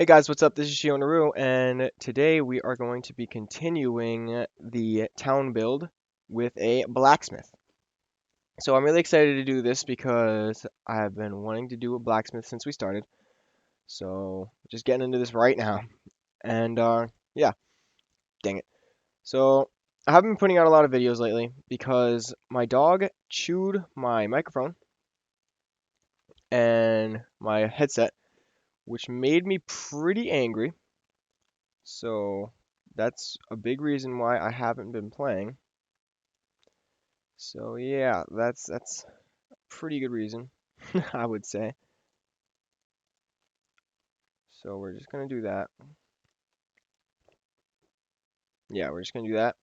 Hey guys, what's up? This is Shionaru, and today we are going to be continuing the town build with a blacksmith. So I'm really excited to do this because I've been wanting to do a blacksmith since we started. So just getting into this right now. And yeah, dang it. So I haven't been putting out a lot of videos lately because my dog chewed my microphone and my headset, which made me pretty angry. So that's a big reason why I haven't been playing. So yeah, that's a pretty good reason, I would say. So we're just gonna do that. Yeah, we're just gonna do that.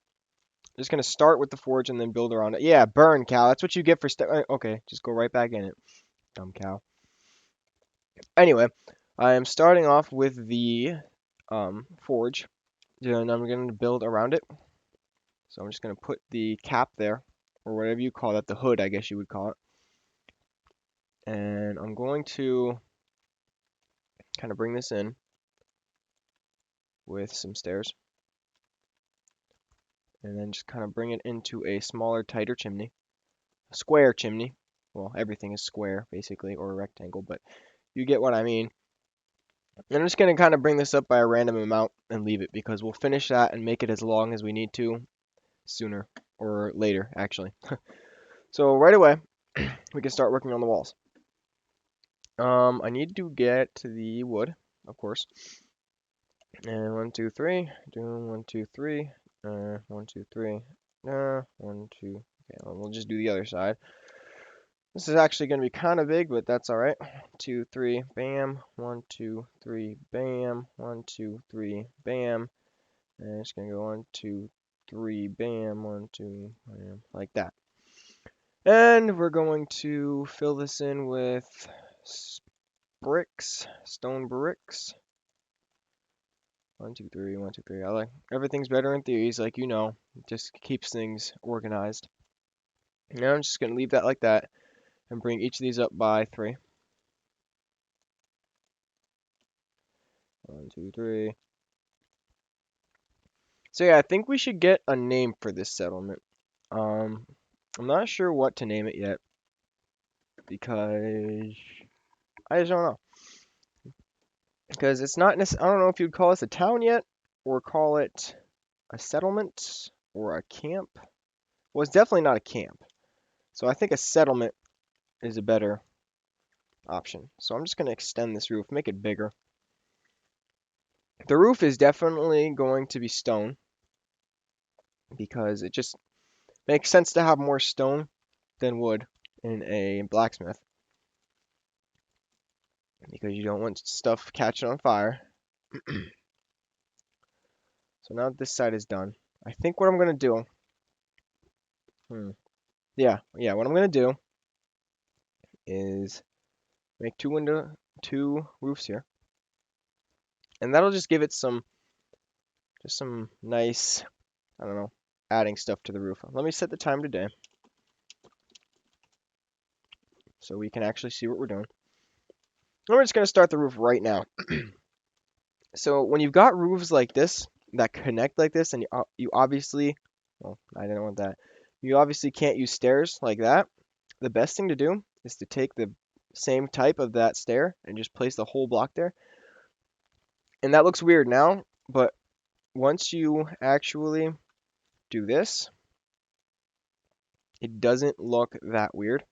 Just gonna start with the forge and then build around it. Yeah, burn, cow. That's what you get for Okay, just go right back in it, dumb cow. Anyway, I am starting off with the forge, and I'm gonna build around it. So I'm just gonna put the cap there, or whatever you call that, the hood, I guess you would call it. And I'm going to kind of bring this in with some stairs, and then just kind of bring it into a smaller, tighter chimney, a square chimney. Well, everything is square basically, or a rectangle, but you get what I mean. And I'm just going to kind of bring this up by a random amount and leave it because we'll finish that and make it as long as we need to sooner or later, actually. So right away, we can start working on the walls. I need to get the wood, of course. And 1, 2, 3. Doing 1, 2, 3. 1, 2, 3. 1, 2. Okay, well, we'll just do the other side. This is actually going to be kind of big, but that's all right. 2, 3, bam. 1, 2, 3, bam. 1, 2, 3, bam. And it's going to go 1, 2, 3, bam. 1, 2, bam, like that. And we're going to fill this in with bricks, stone bricks. 1, 2, 3, 1, 2, 3. I like everything's better in theories, like you know. It just keeps things organized. Now I'm just gonna leave that like that and bring each of these up by 3. 1, 2, 3. So yeah, I think we should get a name for this settlement. Um, I'm not sure what to name it yet because I just don't know. Because it's not I don't know if you'd call this a town yet or call it a settlement or a camp. Well, it's definitely not a camp. So I think a settlement is a better option. So I'm just going to extend this roof, make it bigger. The roof is definitely going to be stone because it just makes sense to have more stone than wood in a blacksmith because you don't want stuff catching on fire. So now this side is done. I think what I'm going to do, yeah, what I'm going to do is make two roofs here. And that'll just give it some nice, I don't know, adding stuff to the roof. Let me set the time today so we can actually see what we're doing. And we're just going to start the roof right now. So when you've got roofs like this that connect like this, and you obviously, well, I didn't want that. You obviously can't use stairs like that. The best thing to do is to take the same type of that stair and just place the whole block there. And that looks weird now, but once you actually do this, it doesn't look that weird.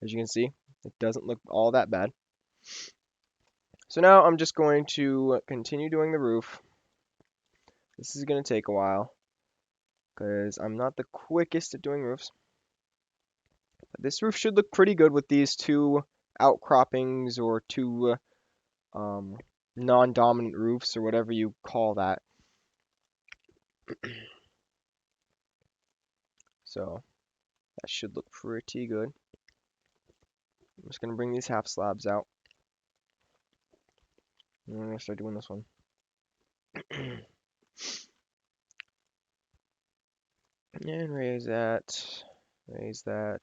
As you can see, it doesn't look all that bad. So now I'm just going to continue doing the roof. This is going to take a while because I'm not the quickest at doing roofs. But this roof should look pretty good with these two outcroppings or two non-dominant roofs or whatever you call that. So that should look pretty good. I'm just going to bring these half slabs out. And I'm going to start doing this one. And raise that. Raise that.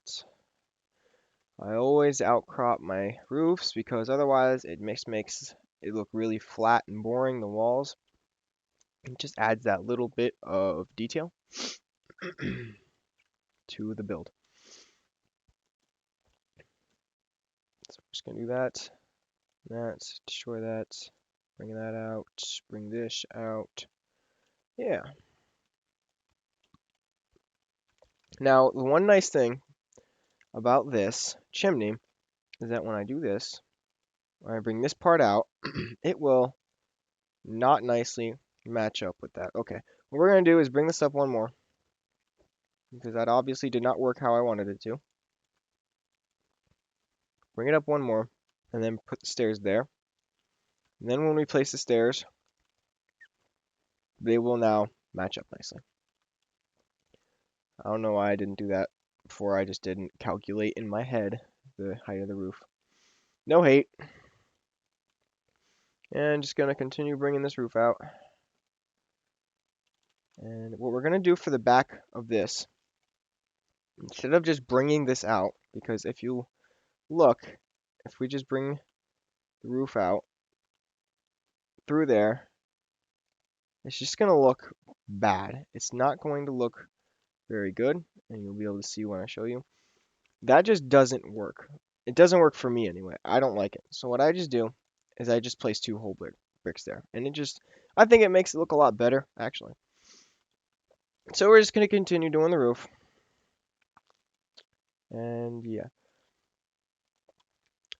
I always outcrop my roofs because otherwise it makes it look really flat and boring, the walls. It just adds that little bit of detail to the build. So I'm just gonna do that, destroy that, bring that out, bring this out. Yeah. Now, the one nice thing about this chimney is that when I do this, when I bring this part out, it will not nicely match up with that. Okay, what we're going to do is bring this up one more, because that obviously did not work how I wanted it to. Bring it up one more, and then put the stairs there. And then when we place the stairs, they will now match up nicely. I don't know why I didn't do that before. I just didn't calculate in my head the height of the roof. No hate. And just going to continue bringing this roof out. And what we're going to do for the back of this, instead of just bringing this out, because if you look, if we just bring the roof out through there, it's just going to look bad. It's not going to look very good, and you'll be able to see when I show you. That just doesn't work. It doesn't work for me anyway. I don't like it. So what I just do is I just place 2 whole bricks there, and I think it makes it look a lot better, actually. So we're just going to continue doing the roof. And yeah.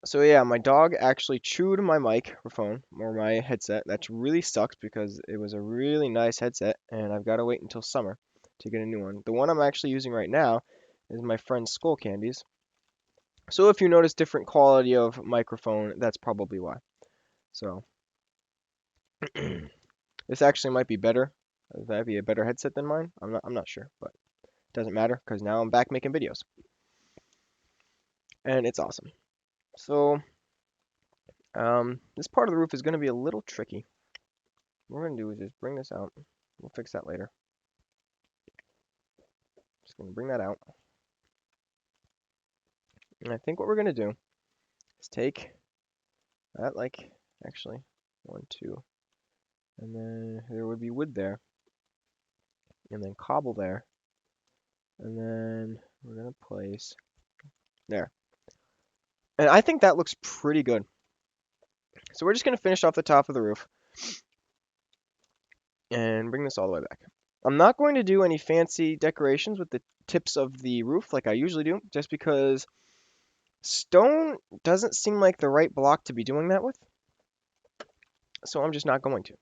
So yeah, my dog actually chewed my microphone or my headset. That really sucks because it was a really nice headset, and I've got to wait until summer to get a new one. The one I'm actually using right now is my friend's Skull Candies. So if you notice different quality of microphone, that's probably why. So this actually might be better. It might be a better headset than mine. I'm not sure, but it doesn't matter because now I'm back making videos. And it's awesome. So this part of the roof is going to be a little tricky. What we're going to do is just bring this out. We'll fix that later. Just going to bring that out. And I think what we're going to do is take that, like, actually, 1, 2, and then there would be wood there, and then cobble there, and then we're going to place there. And I think that looks pretty good. So we're just going to finish off the top of the roof and bring this all the way back. I'm not going to do any fancy decorations with the tips of the roof like I usually do, just because stone doesn't seem like the right block to be doing that with. So I'm just not going to.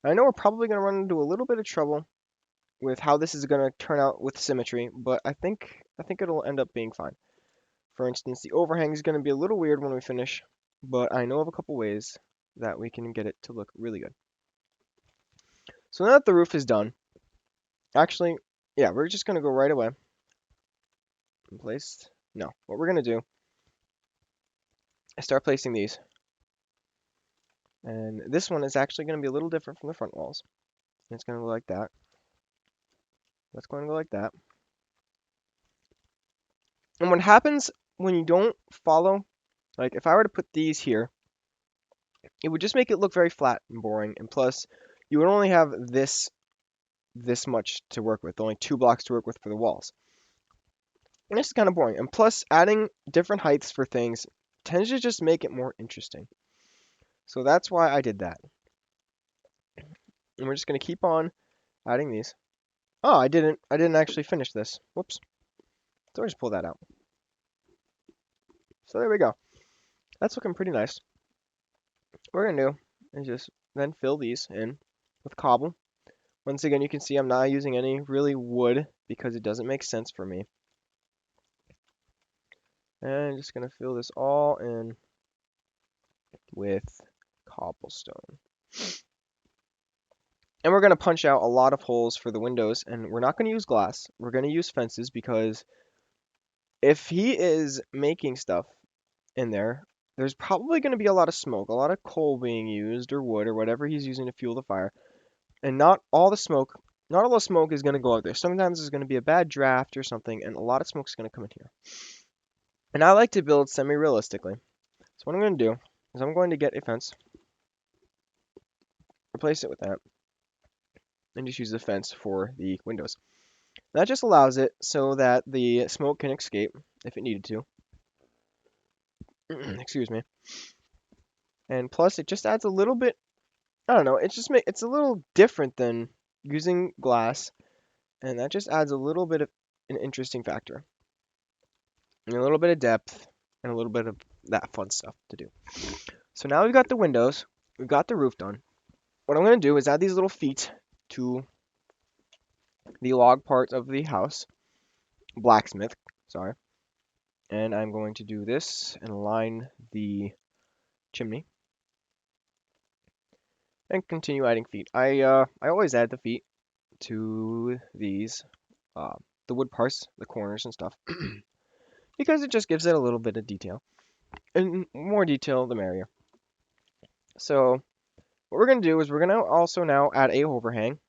I know we're probably going to run into a little bit of trouble with how this is going to turn out with symmetry, but I think it'll end up being fine. For instance, the overhang is going to be a little weird when we finish, but I know of a couple ways that we can get it to look really good. So now that the roof is done, actually, yeah, we're just going to go right away and place. No, what we're going to do is start placing these. And this one is actually going to be a little different from the front walls. It's going to go like that. That's going to go like that. And what happens when you don't follow, like if I were to put these here, it would just make it look very flat and boring. And plus, you would only have this much to work with, only 2 blocks to work with for the walls. And this is kind of boring. And plus, adding different heights for things tends to just make it more interesting. So that's why I did that. And we're just going to keep on adding these. Oh, I didn't actually finish this. Whoops. So I'll just pull that out. So there we go. That's looking pretty nice. What we're going to do is just then fill these in with cobble. Once again, you can see I'm not using any really wood because it doesn't make sense for me. And I'm just going to fill this all in with cobblestone. And we're going to punch out a lot of holes for the windows, and we're not going to use glass. We're going to use fences because if he is making stuff in there, there's probably going to be a lot of smoke, a lot of coal being used or wood or whatever he's using to fuel the fire. And not all the smoke is going to go out there. Sometimes there's going to be a bad draft or something, and a lot of smoke is going to come in here. And I like to build semi-realistically. So what I'm going to do is I'm going to get a fence, replace it with that, and just use the fence for the windows. That just allows it so that the smoke can escape if it needed to. Excuse me. And plus, it just adds a little bit. I don't know. It's a little different than using glass, and that just adds a little bit of an interesting factor, and a little bit of depth, and a little bit of that fun stuff to do. So now we've got the windows, we've got the roof done. What I'm going to do is add these little feet to the log part of the house, blacksmith, sorry. And I'm going to do this and line the chimney and continue adding feet. I always add the feet to these, uh, the wood parts, the corners and stuff, because it just gives it a little bit of detail. And more detail, the merrier. So what we're going to do is we're going to also now add a overhang